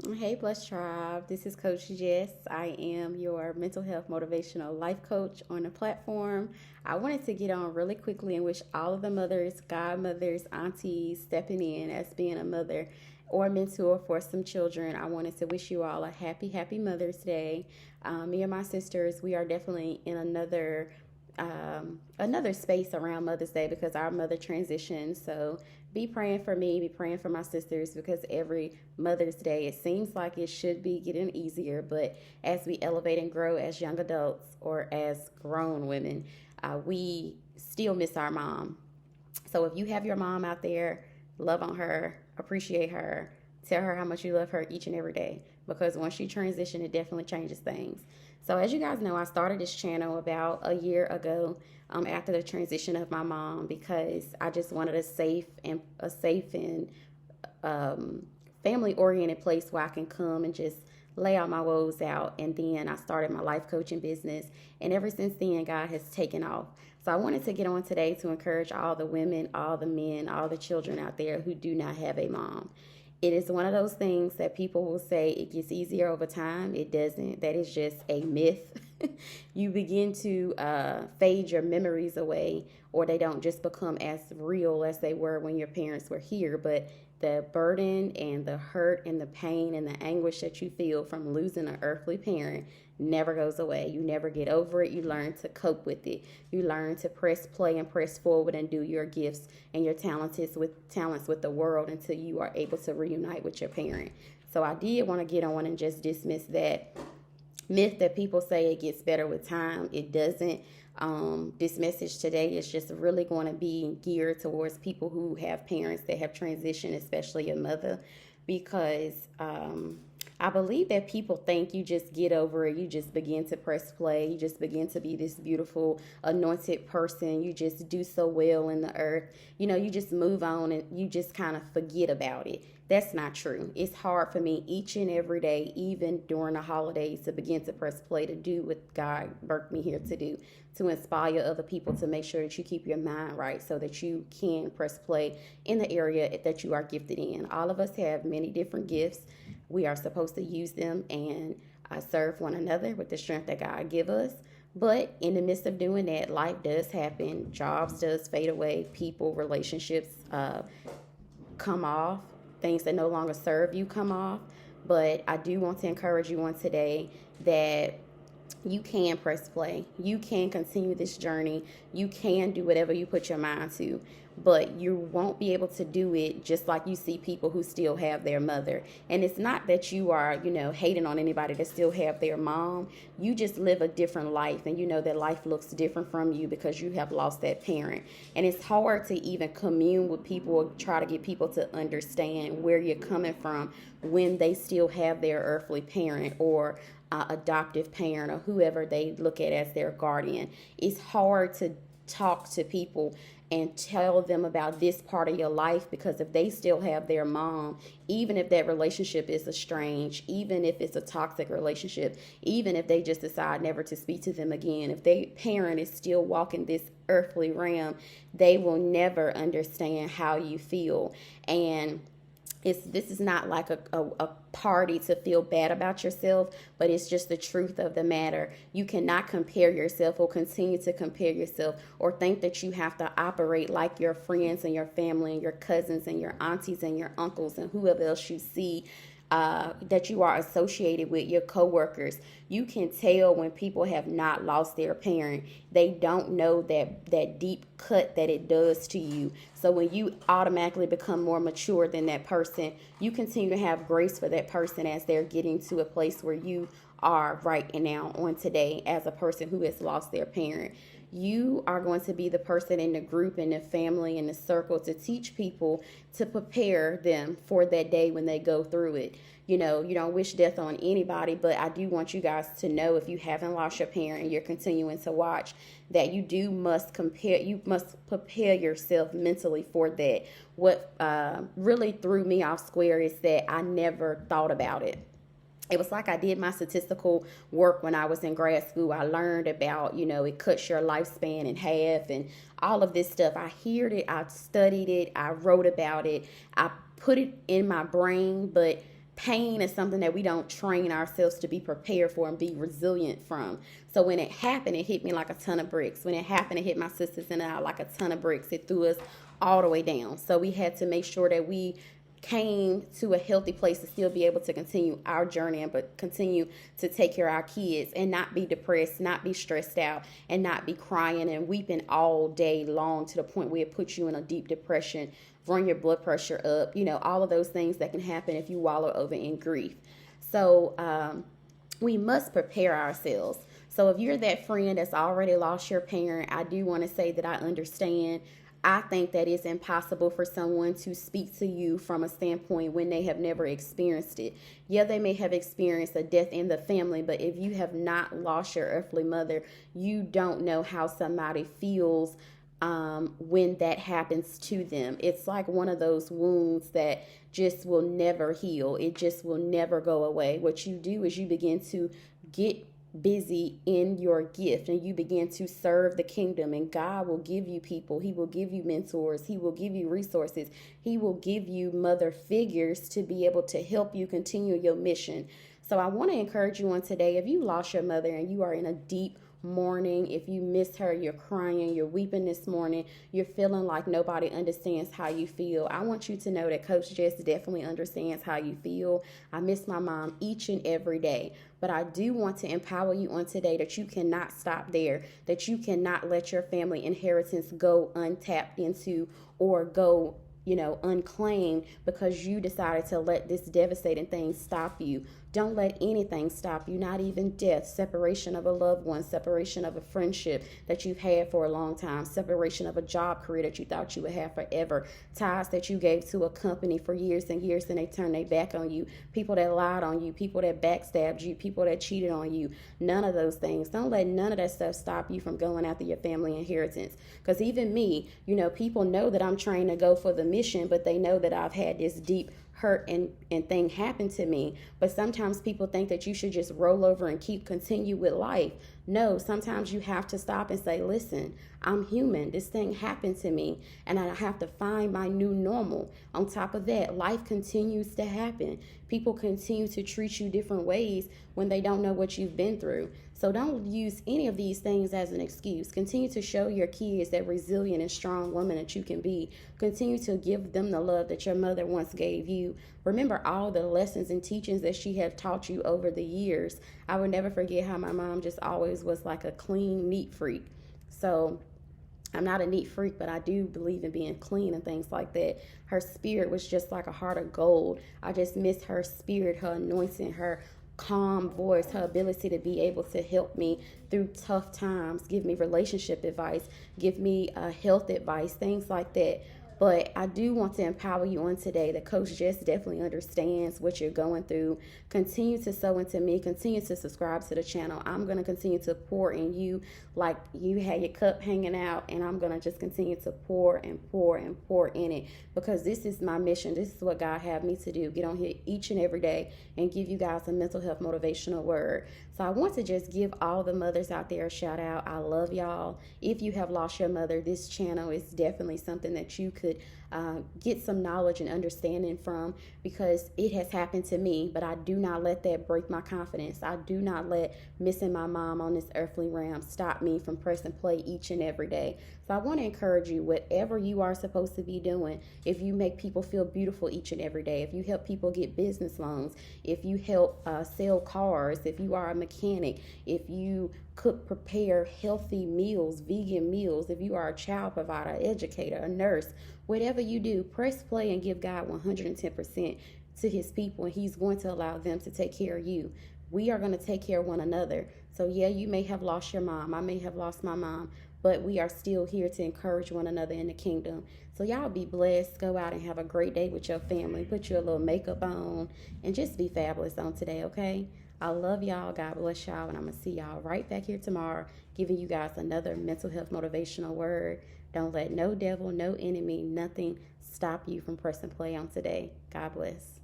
Hey, Blessed Tribe. This is Coach Jess. I am your mental health motivational life coach on the platform. I wanted to get on really quickly and wish all of the mothers, godmothers, aunties stepping in as being a mother or mentor for some children. I wanted to wish you all a happy Mother's Day. Me and my sisters, we are definitely in another space around Mother's Day because our mother transitioned. So be praying for me, be praying for my sisters because every Mother's Day, it seems like it should be getting easier. But as we elevate and grow as young adults or as grown women, we still miss our mom. So if you have your mom out there, love on her, appreciate her, tell her how much you love her each and every day because once she transitions, it definitely changes things. So as you guys know, I started this channel about a year ago after the transition of my mom because I just wanted a safe and family oriented place where I can come and just lay all my woes out. And then I started my life coaching business. And ever since then, God has taken off. So I wanted to get on today to encourage all the women, all the men, all the children out there who do not have a mom. It is one of those things that people will say it gets easier over time. It doesn't. That is just a myth. You begin to fade your memories away, or they don't just become as real as they were when your parents were here. But the burden and the hurt and the pain and the anguish that you feel from losing an earthly parent never goes away. You never get over it. You learn to cope with it. You learn to press play and press forward and do your gifts and your talents with the world until you are able to reunite with your parent. So I did want to get on and just dismiss that myth that people say it gets better with time. It doesn't. This message today is just really going to be geared towards people who have parents that have transitioned, especially a mother, because I believe that people think you just get over it. You just begin to press play. You just begin to be this beautiful, anointed person. You just do so well in the earth. You just move on and you just kind of forget about it. That's not true. It's hard for me each and every day, even during the holidays, to begin to press play, to do what God birthed me here to do, to inspire other people, to make sure that you keep your mind right so that you can press play in the area that you are gifted in. All of us have many different gifts. We are supposed to use them and serve one another with the strength that God give us. But in the midst of doing that, life does happen. Jobs does fade away. People, relationships come off. Things that no longer serve you come off. But I do want to encourage you on today that you can press play. You can continue this journey. You can do whatever you put your mind to, but you won't be able to do it just like you see people who still have their mother. And it's not that you are, hating on anybody that still have their mom. You just live a different life, and you know that life looks different from you because you have lost that parent. And it's hard to even commune with people or try to get people to understand where you're coming from when they still have their earthly parent or adoptive parent or whoever they look at as their guardian. It's hard to talk to people and tell them about this part of your life because if they still have their mom, even if that relationship is estranged, even if it's a toxic relationship, even if they just decide never to speak to them again, if their parent is still walking this earthly realm, they will never understand how you feel. And this is not like a party to feel bad about yourself, but it's just the truth of the matter. You cannot compare yourself or continue to compare yourself or think that you have to operate like your friends and your family and your cousins and your aunties and your uncles and whoever else you see that you are associated with, your coworkers. You can tell when people have not lost their parent. They don't know that deep cut that it does to you. So when you automatically become more mature than that person, you continue to have grace for that person as they're getting to a place where you are right now on today as a person who has lost their parent. You are going to be the person in the group and the family and the circle to teach people to prepare them for that day when they go through it. You don't wish death on anybody, but I do want you guys to know, if you haven't lost your parent and you're continuing to watch, that you must prepare yourself mentally for that. What really threw me off square is that I never thought about it. It was like I did my statistical work when I was in grad school. I learned about, it cuts your lifespan in half and all of this stuff. I heard it, I studied it, I wrote about it, I put it in my brain, but pain is something that we don't train ourselves to be prepared for and be resilient from. So when it happened, it hit me like a ton of bricks. When it happened, it hit my sisters and I like a ton of bricks. It threw us all the way down. So we had to make sure that we came to a healthy place to still be able to continue our journey, but continue to take care of our kids and not be depressed, not be stressed out, and not be crying and weeping all day long to the point where it puts you in a deep depression, run your blood pressure up, all of those things that can happen if you wallow over in grief. So we must prepare ourselves. So if you're that friend that's already lost your parent, I do want to say that I understand. I think that it's impossible for someone to speak to you from a standpoint when they have never experienced it. Yeah, they may have experienced a death in the family, but if you have not lost your earthly mother, you don't know how somebody feels when that happens to them. It's like one of those wounds that just will never heal. It just will never go away. What you do is you begin to get busy in your gift and you begin to serve the kingdom, and God will give you people. He will give you mentors. He will give you resources. He will give you mother figures to be able to help you continue your mission. So I want to encourage you on today, if you lost your mother and you are in a deep mourning, if you miss her, you're crying, you're weeping this morning, you're feeling like nobody understands how you feel, I want you to know that Coach Jess definitely understands how you feel. I miss my mom each and every day, but I do want to empower you on today that you cannot stop there, that you cannot let your family inheritance go untapped into or go unclaimed because you decided to let this devastating thing stop you. Don't let anything stop you, not even death, separation of a loved one, separation of a friendship that you've had for a long time, separation of a job career that you thought you would have forever, ties that you gave to a company for years and years and they turned their back on you, people that lied on you, people that backstabbed you, people that cheated on you, none of those things. Don't let none of that stuff stop you from going after your family inheritance. Because even me, people know that I'm trying to go for the mission, but they know that I've had this deep hurt and thing happen to me. But sometimes people think that you should just roll over and continue with life. No, sometimes you have to stop and say, listen, I'm human. This thing happened to me and I have to find my new normal. On top of that, life continues to happen. People continue to treat you different ways when they don't know what you've been through. So don't use any of these things as an excuse. Continue to show your kids that resilient and strong woman that you can be. Continue to give them the love that your mother once gave you. Remember all the lessons and teachings that she had taught you over the years. I will never forget how my mom just always was like a clean, neat freak. So I'm not a neat freak, but I do believe in being clean and things like that. Her spirit was just like a heart of gold. I just miss her spirit, her anointing, her calm voice, her ability to be able to help me through tough times, give me relationship advice, give me health advice, things like that. But I do want to empower you on today that Coach Jess definitely understands what you're going through. Continue to sow into me. Continue to subscribe to the channel. I'm going to continue to pour in you like you had your cup hanging out, and I'm going to just continue to pour and pour and pour in it because this is my mission. This is what God had me to do. Get on here each and every day and give you guys a mental health motivational word. So I want to just give all the mothers out there a shout out. I love y'all. If you have lost your mother, this channel is definitely something that you could get some knowledge and understanding from because it has happened to me, but I do not let that break my confidence. I do not let missing my mom on this earthly realm stop me from pressing play each and every day. So I want to encourage you, whatever you are supposed to be doing, if you make people feel beautiful each and every day, if you help people get business loans, if you help sell cars, if you are a mechanic, if you prepare healthy meals, vegan meals, if you are a child provider, educator, a nurse, whatever you do, press play and give God 110% to his people, and he's going to allow them to take care of you. We are going to take care of one another. So yeah, you may have lost your mom. I may have lost my mom, but we are still here to encourage one another in the kingdom. So y'all be blessed. Go out and have a great day with your family. Put your little makeup on and just be fabulous on today, okay? I love y'all. God bless y'all. And I'm going to see y'all right back here tomorrow, giving you guys another mental health motivational word. Don't let no devil, no enemy, nothing stop you from pressing play on today. God bless.